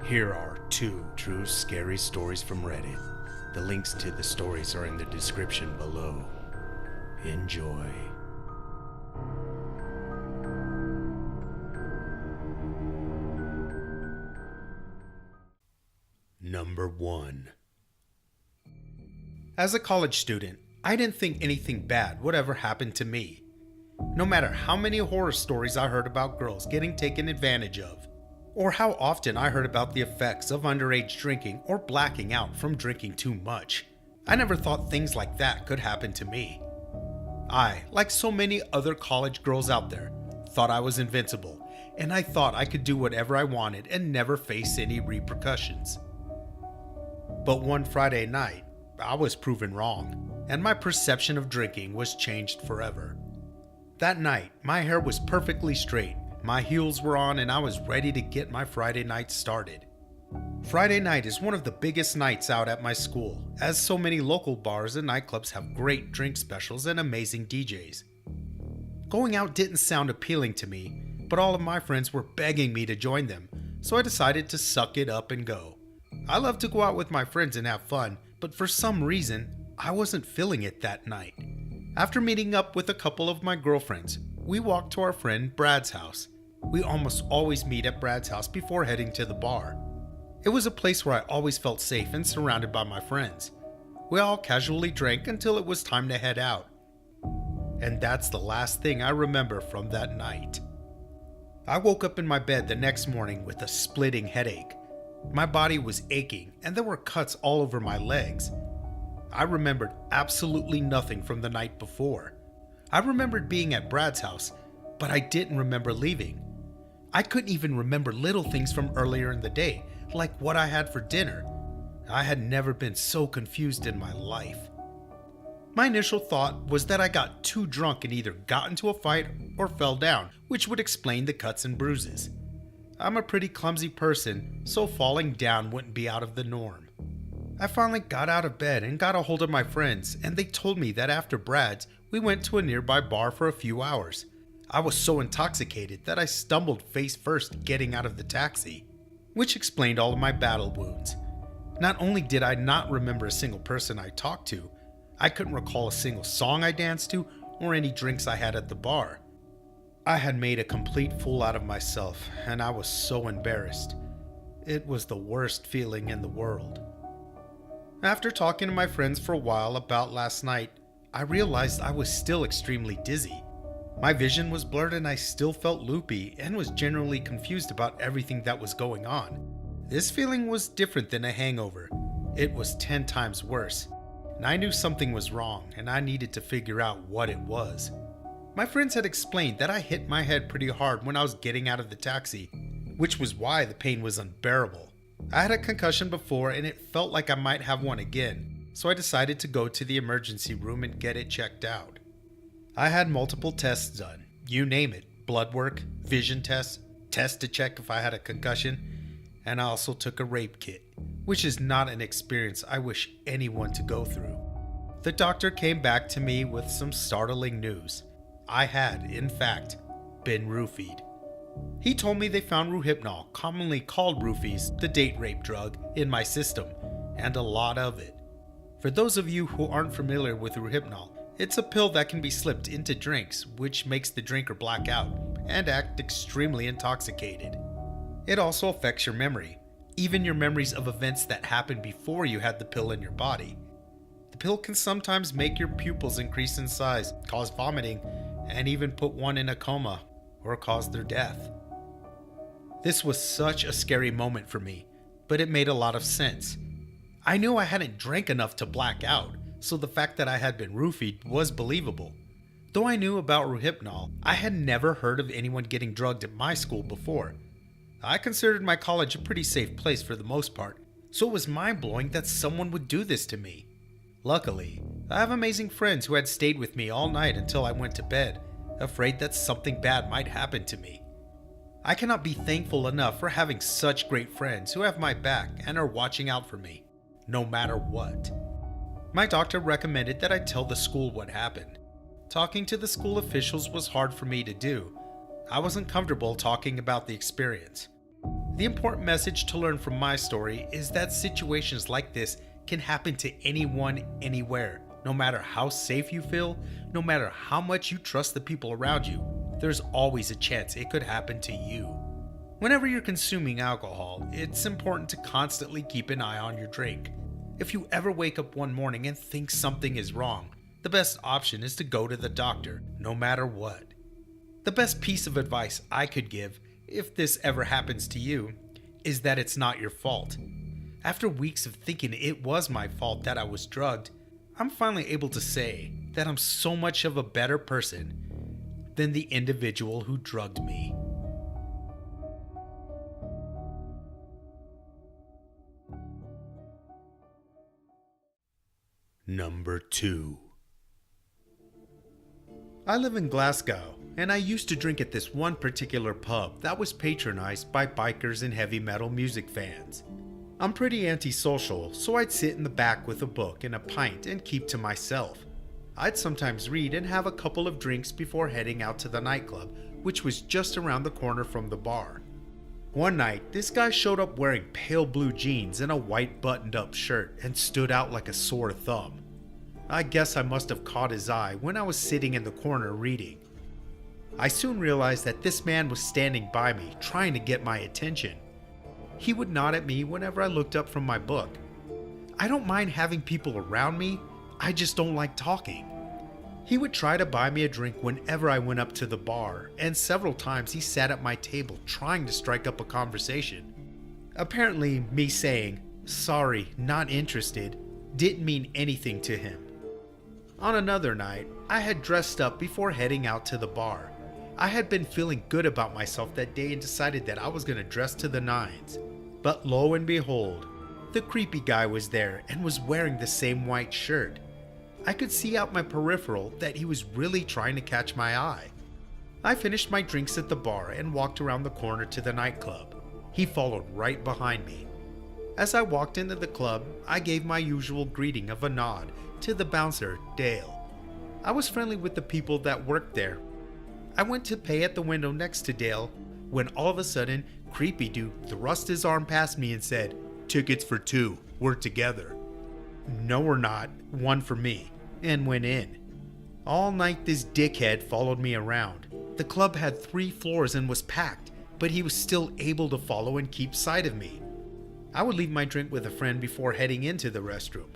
Here are 2 true scary stories from Reddit. The links to the stories are in the description below. Enjoy. Number 1. As a college student, I didn't think anything bad would ever happen to me. No matter how many horror stories I heard about girls getting taken advantage of, or how often I heard about the effects of underage drinking or blacking out from drinking too much, I never thought things like that could happen to me. I, like so many other college girls out there, thought I was invincible, and I thought I could do whatever I wanted and never face any repercussions. But one Friday night, I was proven wrong, and my perception of drinking was changed forever. That night, my hair was perfectly straight, my heels were on, and I was ready to get my Friday night started. Friday night is one of the biggest nights out at my school, as so many local bars and nightclubs have great drink specials and amazing DJs. Going out didn't sound appealing to me, but all of my friends were begging me to join them, so I decided to suck it up and go. I love to go out with my friends and have fun, but for some reason, I wasn't feeling it that night. After meeting up with a couple of my girlfriends, we walked to our friend Brad's house. We almost always meet at Brad's house before heading to the bar. It was a place where I always felt safe and surrounded by my friends. We all casually drank until it was time to head out. And that's the last thing I remember from that night. I woke up in my bed the next morning with a splitting headache. My body was aching and there were cuts all over my legs. I remembered absolutely nothing from the night before. I remembered being at Brad's house, but I didn't remember leaving. I couldn't even remember little things from earlier in the day, like what I had for dinner. I had never been so confused in my life. My initial thought was that I got too drunk and either got into a fight or fell down, which would explain the cuts and bruises. I'm a pretty clumsy person, so falling down wouldn't be out of the norm. I finally got out of bed and got a hold of my friends, and they told me that after Brad's, we went to a nearby bar for a few hours. I was so intoxicated that I stumbled face first getting out of the taxi, which explained all of my battle wounds. Not only did I not remember a single person I talked to, I couldn't recall a single song I danced to or any drinks I had at the bar. I had made a complete fool out of myself, and I was so embarrassed. It was the worst feeling in the world. After talking to my friends for a while about last night, I realized I was still extremely dizzy. My vision was blurred and I still felt loopy and was generally confused about everything that was going on. This feeling was different than a hangover. It was 10 times worse, and I knew something was wrong and I needed to figure out what it was. My friends had explained that I hit my head pretty hard when I was getting out of the taxi, which was why the pain was unbearable. I had a concussion before and it felt like I might have one again, so I decided to go to the emergency room and get it checked out. I had multiple tests done, you name it, blood work, vision tests to check if I had a concussion, and I also took a rape kit, which is not an experience I wish anyone to go through. The doctor came back to me with some startling news. I had, in fact, been roofied. He told me they found Rohypnol, commonly called roofies, the date rape drug, in my system, and a lot of it. For those of you who aren't familiar with Rohypnol, it's a pill that can be slipped into drinks, which makes the drinker black out and act extremely intoxicated. It also affects your memory, even your memories of events that happened before you had the pill in your body. The pill can sometimes make your pupils increase in size, cause vomiting, and even put one in a coma or cause their death. This was such a scary moment for me, but it made a lot of sense. I knew I hadn't drank enough to black out, so the fact that I had been roofied was believable. Though I knew about Rohypnol, I had never heard of anyone getting drugged at my school before. I considered my college a pretty safe place for the most part, so it was mind-blowing that someone would do this to me. Luckily, I have amazing friends who had stayed with me all night until I went to bed, afraid that something bad might happen to me. I cannot be thankful enough for having such great friends who have my back and are watching out for me, no matter what. My doctor recommended that I tell the school what happened. Talking to the school officials was hard for me to do. I wasn't comfortable talking about the experience. The important message to learn from my story is that situations like this can happen to anyone, anywhere. No matter how safe you feel, no matter how much you trust the people around you, there's always a chance it could happen to you. Whenever you're consuming alcohol, it's important to constantly keep an eye on your drink. If you ever wake up one morning and think something is wrong, the best option is to go to the doctor, no matter what. The best piece of advice I could give, if this ever happens to you, is that it's not your fault. After weeks of thinking it was my fault that I was drugged, I'm finally able to say that I'm so much of a better person than the individual who drugged me. Number 2. I live in Glasgow, and I used to drink at this one particular pub that was patronized by bikers and heavy metal music fans. I'm pretty antisocial, so I'd sit in the back with a book and a pint and keep to myself. I'd sometimes read and have a couple of drinks before heading out to the nightclub, which was just around the corner from the bar. One night, this guy showed up wearing pale blue jeans and a white buttoned-up shirt and stood out like a sore thumb. I guess I must have caught his eye when I was sitting in the corner reading. I soon realized that this man was standing by me, trying to get my attention. He would nod at me whenever I looked up from my book. I don't mind having people around me, I just don't like talking. He would try to buy me a drink whenever I went up to the bar, and several times he sat at my table trying to strike up a conversation. Apparently, me saying, "Sorry, not interested," didn't mean anything to him. On another night, I had dressed up before heading out to the bar. I had been feeling good about myself that day and decided that I was going to dress to the nines. But lo and behold, the creepy guy was there and was wearing the same white shirt. I could see out my peripheral that he was really trying to catch my eye. I finished my drinks at the bar and walked around the corner to the nightclub. He followed right behind me. As I walked into the club, I gave my usual greeting of a nod to the bouncer, Dale. I was friendly with the people that worked there. I went to pay at the window next to Dale when all of a sudden, Creepy Dude thrust his arm past me and said, "Tickets for 2, we're together." "No we're not, one for me," and went in. All night this dickhead followed me around. The club had 3 floors and was packed, but he was still able to follow and keep sight of me. I would leave my drink with a friend before heading into the restroom.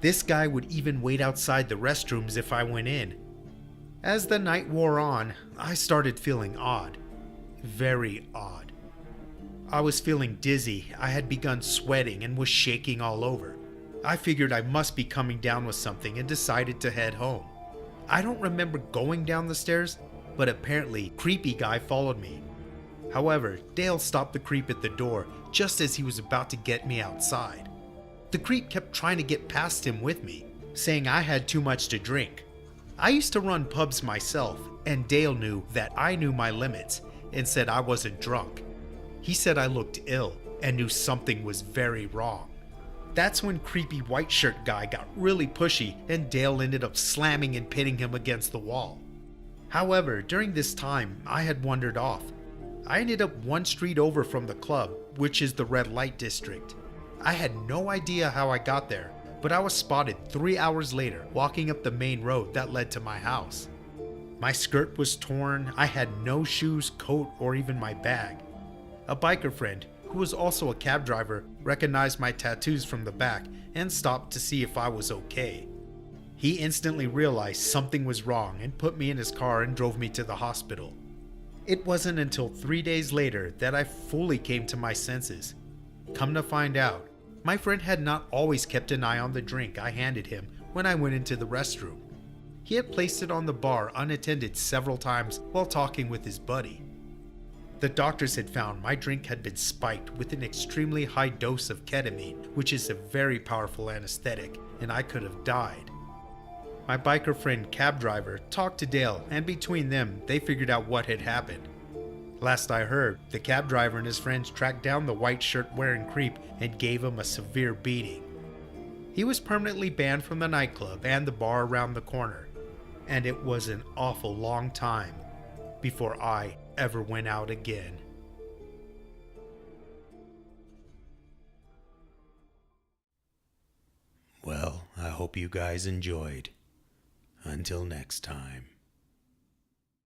This guy would even wait outside the restrooms if I went in. As the night wore on, I started feeling odd. Very odd. I was feeling dizzy, I had begun sweating and was shaking all over. I figured I must be coming down with something and decided to head home. I don't remember going down the stairs, but apparently Creepy Guy followed me. However, Dale stopped the creep at the door just as he was about to get me outside. The creep kept trying to get past him with me, saying I had too much to drink. I used to run pubs myself, and Dale knew that I knew my limits and said I wasn't drunk. He said I looked ill and knew something was very wrong. That's when creepy white shirt guy got really pushy and Dale ended up slamming and pinning him against the wall. However, during this time, I had wandered off. I ended up one street over from the club, which is the red light district. I had no idea how I got there, but I was spotted 3 hours later walking up the main road that led to my house. My skirt was torn, I had no shoes, coat, or even my bag. A biker friend, who was also a cab driver, recognized my tattoos from the back and stopped to see if I was okay. He instantly realized something was wrong and put me in his car and drove me to the hospital. It wasn't until 3 days later that I fully came to my senses. Come to find out, my friend had not always kept an eye on the drink I handed him when I went into the restroom. He had placed it on the bar unattended several times while talking with his buddy. The doctors had found my drink had been spiked with an extremely high dose of ketamine, which is a very powerful anesthetic, and I could have died. My biker friend cab driver talked to Dale, and between them, they figured out what had happened. Last I heard, the cab driver and his friends tracked down the white shirt wearing creep and gave him a severe beating. He was permanently banned from the nightclub and the bar around the corner, and it was an awful long time before I ever went out again. hope you guys enjoyed. Until next time.